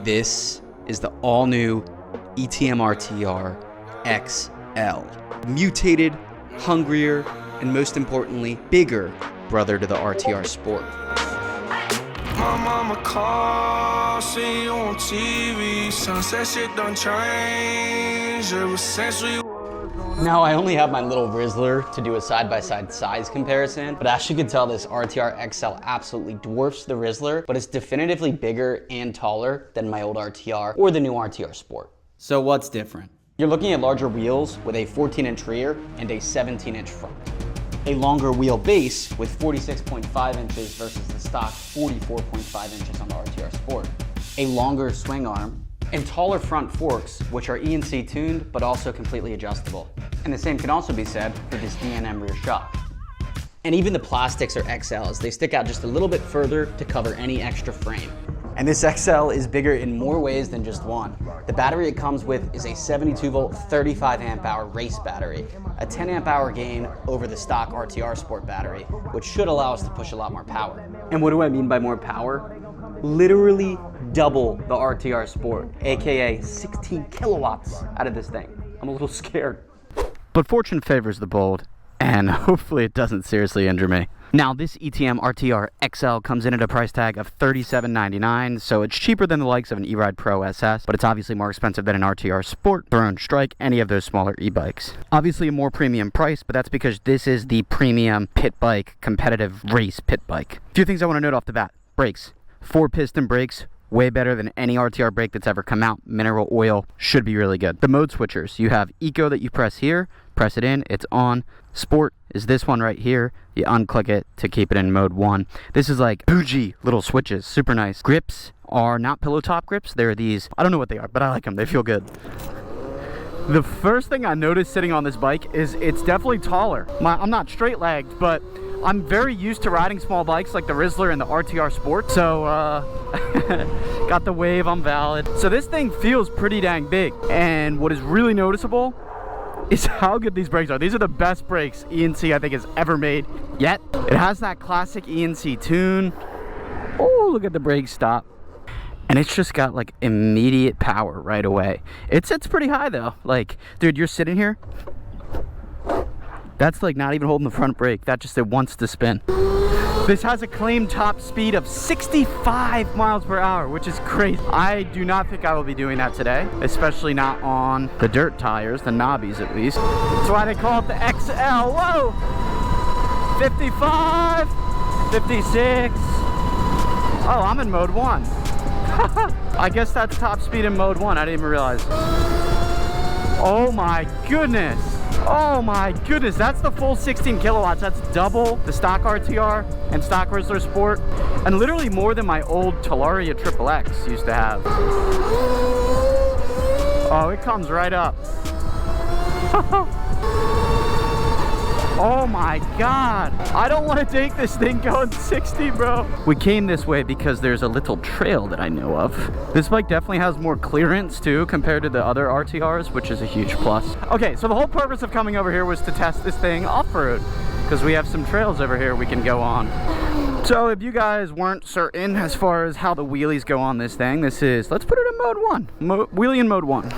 This is the all-new ETM RTR XL. Mutated, hungrier, and most importantly, bigger brother to the RTR Sport. My mama called, see you on TV. Sunset shit done change ever since we. Now, I only have my little Rizzler to do a side-by-side size comparison, but as you can tell, this RTR XL absolutely dwarfs the Rizzler, but it's definitively bigger and taller than my old RTR or the new RTR Sport. So what's different? You're looking at larger wheels with a 14-inch rear and a 17-inch front. A longer wheel base with 46.5 inches versus the stock 44.5 inches on the RTR Sport. A longer swing arm and taller front forks, which are ENC tuned, but also completely adjustable. And the same can also be said for this D&M rear shock. And even the plastics or XLs, they stick out just a little bit further to cover any extra frame. And this XL is bigger in more ways than just one. The battery it comes with is a 72 volt, 35 amp hour race battery, a 10 amp hour gain over the stock RTR Sport battery, which should allow us to push a lot more power. And what do I mean by more power? Literally double the RTR Sport, AKA 16 kilowatts out of this thing. I'm a little scared. But fortune favors the bold, and hopefully it doesn't seriously injure me. Now, this ETM RTR XL comes in at a price tag of $37.99, so it's cheaper than the likes of an E-Ride Pro SS, but it's obviously more expensive than an RTR Sport, Burn, Strike, any of those smaller e-bikes. Obviously a more premium price, but that's because this is the premium pit bike, competitive race pit bike. A few things I want to note off the bat. Brakes. 4-piston brakes. Way better than any RTR brake that's ever come out. Mineral oil should be really good. The mode switchers. You have Eco that you press here, press it in, it's on. Sport is this one right here. You unclick it to keep it in mode 1. This is like bougie little switches, super nice. Grips are not pillow top grips. They're these, I don't know what they are, but I like them. They feel good. The first thing I noticed sitting on this bike is it's definitely taller. I'm not straight legged, but I'm very used to riding small bikes like the Rizzler and the RTR Sport, so got the wave, I'm valid. So this thing feels pretty dang big, and what is really noticeable is how good these brakes are. These are the best brakes ENC I think has ever made yet. It has that classic ENC tune. Oh, look at the brake stop. And it's just got like immediate power right away. It sits pretty high though. Like, dude, you're sitting here. That's like not even holding the front brake. That just, it wants to spin. This has a claimed top speed of 65 miles per hour, which is crazy. I do not think I will be doing that today, especially not on the dirt tires, the knobbies at least. That's why they call it the XL. Whoa! 55, 56. Oh, I'm in mode 1. I guess that's top speed in mode 1. I didn't even realize. Oh my goodness. Oh my goodness, that's the full 16 kilowatts. That's double the stock RTR and stock Rizzler Sport, and literally more than my old Talaria XXX used to have. Oh, it comes right up. Oh my god, I don't want to take this thing going 60, bro. We came this way because there's a little trail that I know of. This bike definitely has more clearance too compared to the other RTRs, which is a huge plus. Okay, so the whole purpose of coming over here was to test this thing off-road, because we have some trails over here we can go on. So if you guys weren't certain as far as how the wheelies go on this thing, this is, let's put it in mode 1. Wheelie in mode 1.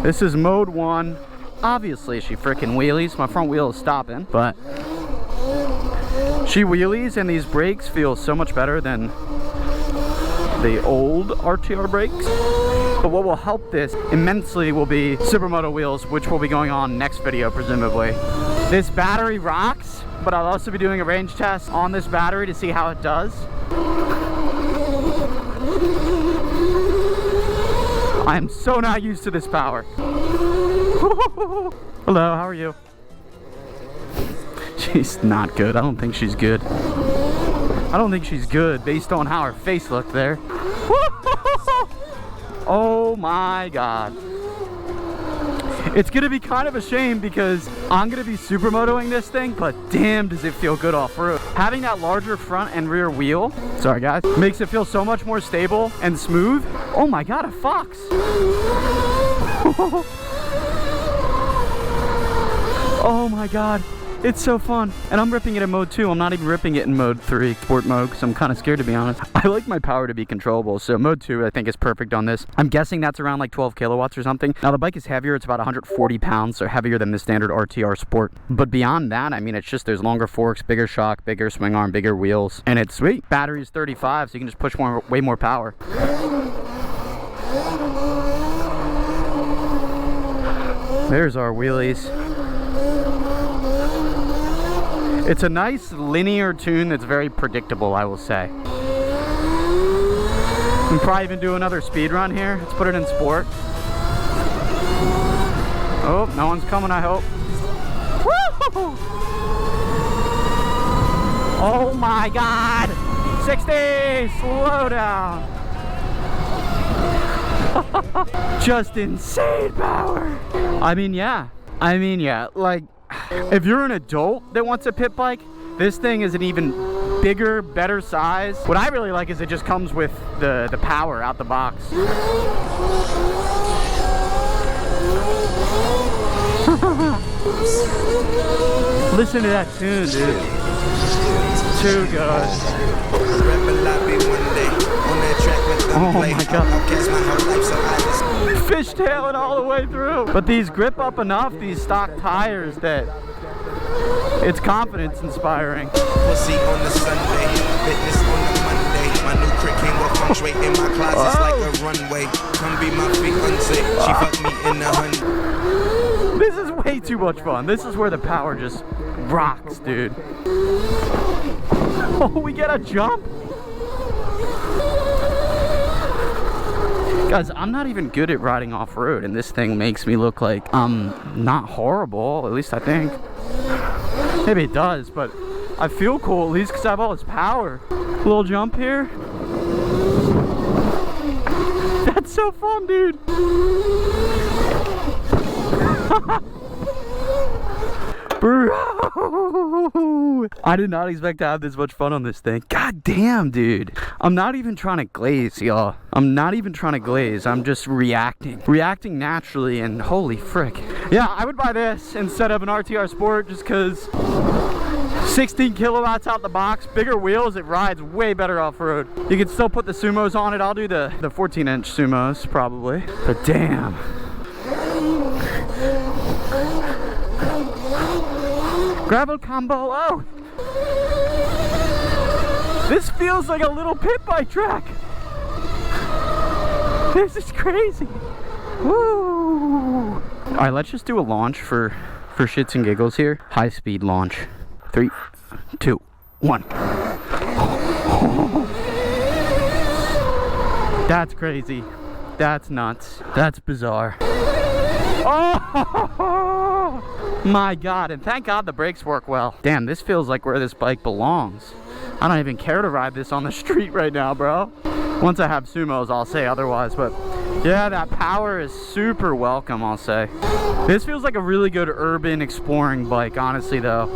This is mode 1. Obviously she freaking wheelies. My front wheel is stopping, but she wheelies, and these brakes feel so much better than the old RTR brakes. But what will help this immensely will be Supermoto wheels, which will be going on next video presumably. This battery rocks, but I'll also be doing a range test on this battery to see how it does. I am so not used to this power. Hello, how are you? She's not good. I don't think she's good. I don't think she's good based on how her face looked there. Oh my god. It's gonna be kind of a shame because I'm gonna be supermotoing this thing, but damn does it feel good off-road. Having that larger front and rear wheel, sorry guys, makes it feel so much more stable and smooth. Oh my god, a fox. Oh my god. It's so fun. And I'm ripping it in mode 2. I'm not even ripping it in mode 3, sport mode, because I'm kind of scared, to be honest. I like my power to be controllable, so mode 2 I think is perfect on this. I'm guessing that's around like 12 kilowatts or something. Now the bike is heavier. It's about 140 pounds, so heavier than the standard RTR Sport. But beyond that, I mean, it's just there's longer forks, bigger shock, bigger swing arm, bigger wheels, and it's sweet. Battery is 35, so you can just push way more power. There's our wheelies. It's a nice linear tune that's very predictable, I will say. We'll probably even do another speed run here. Let's put it in sport. Oh, no one's coming, I hope. Woo! Oh my God! 60! Slow down! Just insane power! I mean, yeah, like, if you're an adult that wants a pit bike, this thing is an even bigger, better size. What I really like is it just comes with the power out the box. Listen to that tune, dude. Too good. Oh my God. Fishtailing all the way through. But these grip up enough, these stock tires, that it's confidence inspiring. Pussy on the Sunday, fitness on the Monday. My new crick came with feng shui in my closet's like a runway. Come be my fiancé. She fucked me in the hun. This is way too much fun. This is where the power just rocks, dude. Oh, we get a jump? Guys, I'm not even good at riding off-road, and this thing makes me look like I'm not horrible, at least I think. Maybe it does, but I feel cool at least because I have all this power. Little jump here. That's so fun, dude. Bro, I did not expect to have this much fun on this thing. God damn, dude. I'm not even trying to glaze, y'all. I'm not even trying to glaze. I'm just reacting naturally, and holy frick. Yeah, I would buy this instead of an RTR Sport just because 16 kilowatts out the box, bigger wheels, it rides way better off-road. You can still put the Sumos on it. I'll do the 14-inch Sumos probably, but damn. Gravel combo, oh! This feels like a little pit bike track. This is crazy. Woo! All right, let's just do a launch for shits and giggles here. High speed launch. 3, 2, 1. That's crazy. That's nuts. That's bizarre. Oh my God, and thank God the brakes work well. Damn, this feels like where this bike belongs. I don't even care to ride this on the street right now, bro. Once I have Sumos, I'll say otherwise, but yeah, that power is super welcome, I'll say. This feels like a really good urban exploring bike, honestly, though.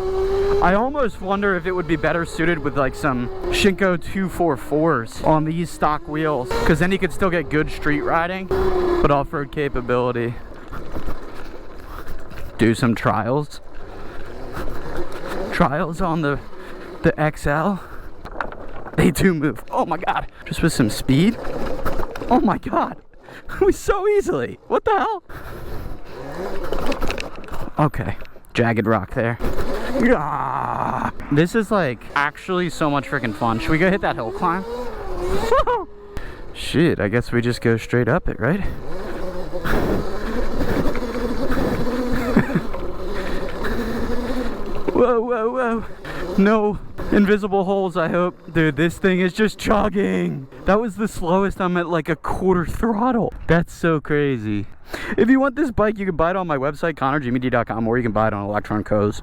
I almost wonder if it would be better suited with like some Shinko 244s on these stock wheels, because then you could still get good street riding, but off-road capability. Do some trials. Trials on the XL. They do move. Oh my God. Just with some speed. Oh my God. We so easily. What the hell? Okay. Jagged rock there. Ah. This is like actually so much freaking fun. Should we go hit that hill climb? Shit, I guess we just go straight up it, right? Whoa, whoa, whoa. No invisible holes, I hope. Dude, this thing is just chugging. That was the slowest. I'm at like a quarter throttle. That's so crazy. If you want this bike, you can buy it on my website, ConnorGmedia.com, or you can buy it on Electro Co's.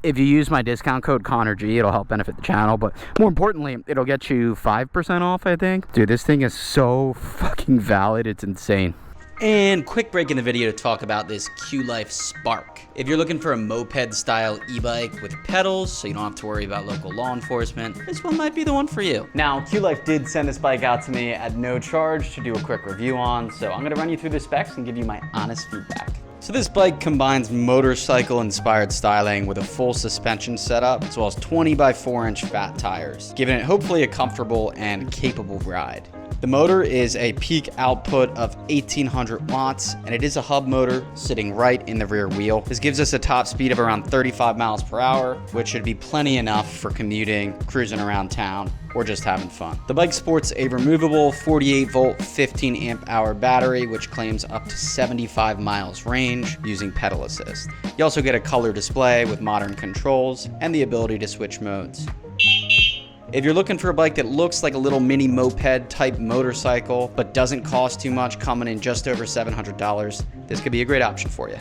If you use my discount code ConnorG, it'll help benefit the channel, but more importantly, it'll get you 5% off, I think. Dude, this thing is so fucking valid. It's insane. And quick break in the video to talk about this QLife Spark. If you're looking for a moped style e-bike with pedals so you don't have to worry about local law enforcement, this one might be the one for you. Now, QLife did send this bike out to me at no charge to do a quick review on, so I'm gonna run you through the specs and give you my honest feedback. So this bike combines motorcycle-inspired styling with a full suspension setup, as well as 20 by 4-inch fat tires, giving it hopefully a comfortable and capable ride. The motor is a peak output of 1800 watts, and it is a hub motor sitting right in the rear wheel. This gives us a top speed of around 35 miles per hour, which should be plenty enough for commuting, cruising around town, or just having fun. The bike sports a removable 48 volt 15 amp hour battery, which claims up to 75 miles range using pedal assist. You also get a color display with modern controls and the ability to switch modes. If you're looking for a bike that looks like a little mini moped type motorcycle, but doesn't cost too much, coming in just over $700, this could be a great option for you.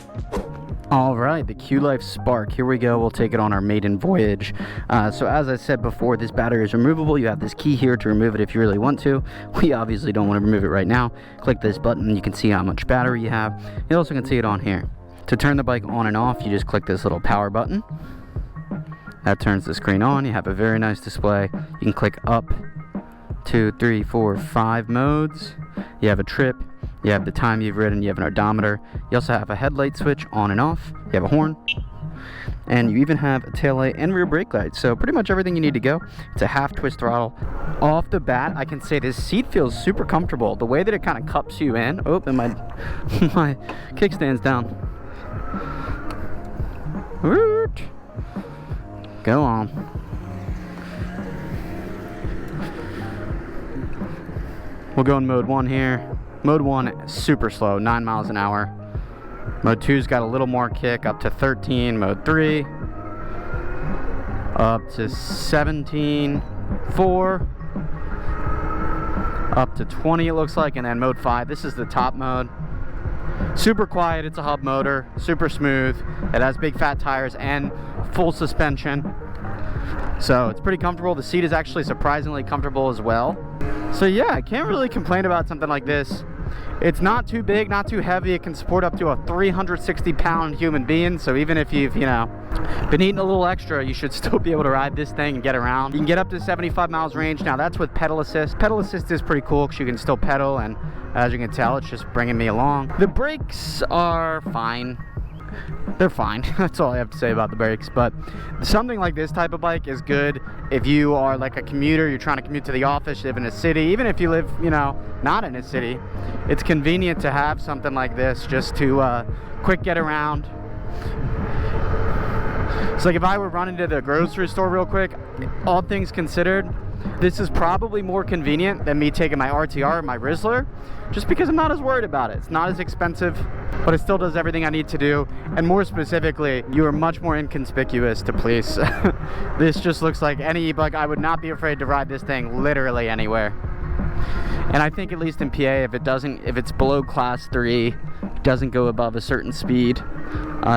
All right, the QLife Spark. Here we go. We'll take it on our maiden voyage. So as I said before, this battery is removable. You have this key here to remove it if you really want to. We obviously don't want to remove it right now. Click this button. You can see how much battery you have. You also can see it on here. To turn the bike on and off, you just click this little power button. That turns the screen on. You have a very nice display. You can click up 2, 3, 4, 5 modes. You have a trip. You have the time you've ridden. You have an odometer. You also have a headlight switch on and off. You have a horn. And you even have a taillight and rear brake light. So pretty much everything you need to go. It's a half twist throttle. Off the bat, I can say this seat feels super comfortable. The way that it kind of cups you in. Oh, and my kickstand's down. Woot. Go on. We'll go in mode 1 here. Mode 1, super slow, 9 miles an hour. Mode 2's got a little more kick, up to 13. Mode 3, up to 17. 4, up to 20 it looks like. And then mode 5, this is the top mode. Super quiet, it's a hub motor, super smooth. It has big fat tires and full suspension. So it's pretty comfortable. The seat is actually surprisingly comfortable as well. So yeah, I can't really complain about something like this. It's not too big, not too heavy. It can support up to a 360-pound human being. So even if you've, been eating a little extra, you should still be able to ride this thing and get around. You can get up to 75 miles range. Now that's with pedal assist. Pedal assist is pretty cool because you can still pedal, and as you can tell, it's just bringing me along. The brakes are fine. They're fine. That's all I have to say about the brakes. But something like this type of bike is good if you are like a commuter, you're trying to commute to the office, you live in a city. Even if you live, not in a city, it's convenient to have something like this just to quick get around. So like if I were running to the grocery store real quick, all things considered, this is probably more convenient than me taking my RTR or my Rizzler, just because I'm not as worried about it. It's not as expensive, but it still does everything I need to do. And more specifically, you are much more inconspicuous to police. This just looks like any e-bike. I would not be afraid to ride this thing literally anywhere. And I think at least in PA, if it's below class 3, doesn't go above a certain speed,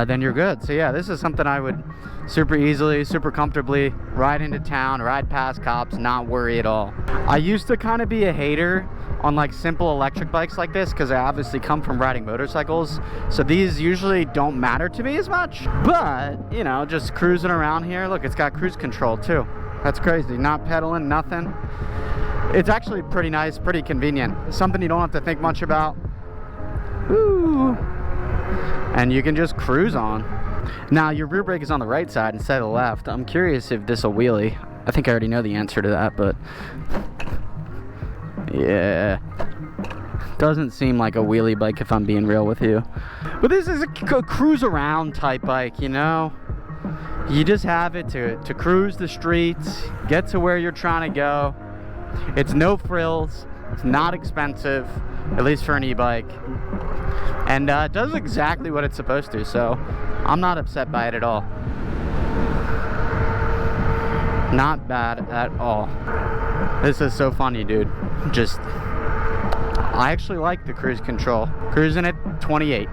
then you're good. So yeah, this is something I would super easily, super comfortably ride into town, ride past cops, not worry at all. I used to kind of be a hater on like simple electric bikes like this because I obviously come from riding motorcycles, so these usually don't matter to me as much. But just cruising around here, look, it's got cruise control too. That's crazy. Not pedaling, nothing. It's actually pretty nice, pretty convenient. Something you don't have to think much about. Woo! And you can just cruise on. Now your rear brake is on the right side instead of the left. I'm curious if this will wheelie. I think I already know the answer to that, but yeah, doesn't seem like a wheelie bike if I'm being real with you. But this is a cruise around type bike, You just have it to cruise the streets, get to where you're trying to go. It's no frills. It's not expensive, at least for an e-bike. And it does exactly what it's supposed to, so I'm not upset by it at all. Not bad at all. This is so funny, dude. I actually like the cruise control. Cruising at 28.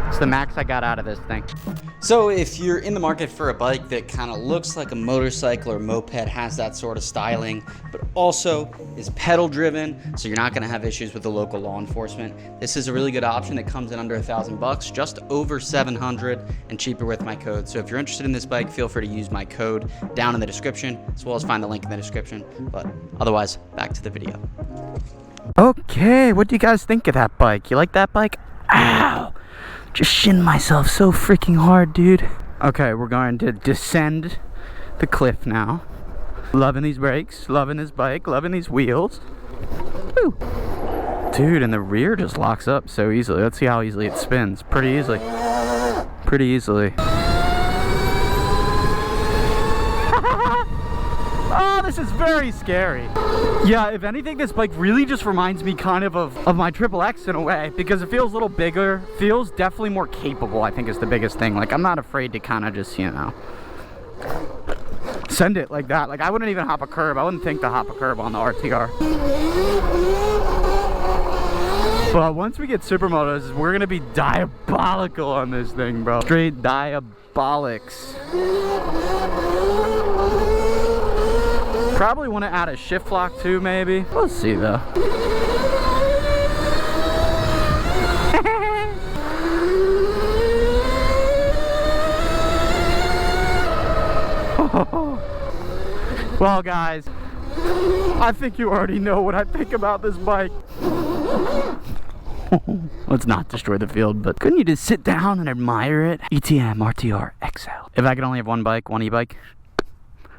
It's the max I got out of this thing. So if you're in the market for a bike that kind of looks like a motorcycle or moped, has that sort of styling, but also is pedal driven, so you're not going to have issues with the local law enforcement, this is a really good option that comes in under $1,000, just over $700, and cheaper with my code. So if you're interested in this bike, feel free to use my code down in the description, as well as find the link in the description. But otherwise, back to the video. Okay, what do you guys think of that bike? You like that bike? Ow! Just shinned myself so freaking hard, dude. Okay, we're going to descend the cliff now. Loving these brakes, loving this bike, loving these wheels. Woo. Dude, and the rear just locks up so easily. Let's see how easily it spins. Pretty easily. Pretty easily. Oh, this is very scary. Yeah, if anything, this bike really just reminds me kind of my Triple X in a way, because it feels a little bigger, feels definitely more capable, I think is the biggest thing. Like, I'm not afraid to kind of just, you know, send it like that. Like, I wouldn't even hop a curb. I wouldn't think to hop a curb on the RTR. But once we get supermotos, we're gonna be diabolical on this thing, bro. Straight diabolics. Probably want to add a shift lock too, maybe. We'll see though. Well, guys, I think you already know what I think about this bike. Let's not destroy the field, but couldn't you just sit down and admire it? ETM RTR XL. If I could only have one bike, one e-bike,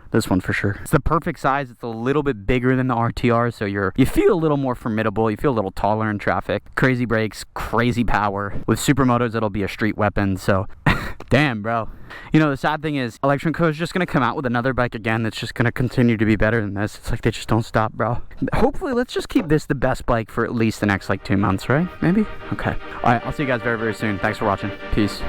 this one for sure. It's the perfect size. It's a little bit bigger than the RTR, so you feel a little more formidable. You feel a little taller in traffic. Crazy brakes, crazy power. With supermotos, it'll be a street weapon, so damn, bro. You know, the sad thing is, Electro Co is just gonna come out with another bike again that's just gonna continue to be better than this. It's like they just don't stop, bro. Hopefully, let's just keep this the best bike for at least the next, like, 2 months, right? Maybe? Okay. All right, I'll see you guys very, very soon. Thanks for watching. Peace.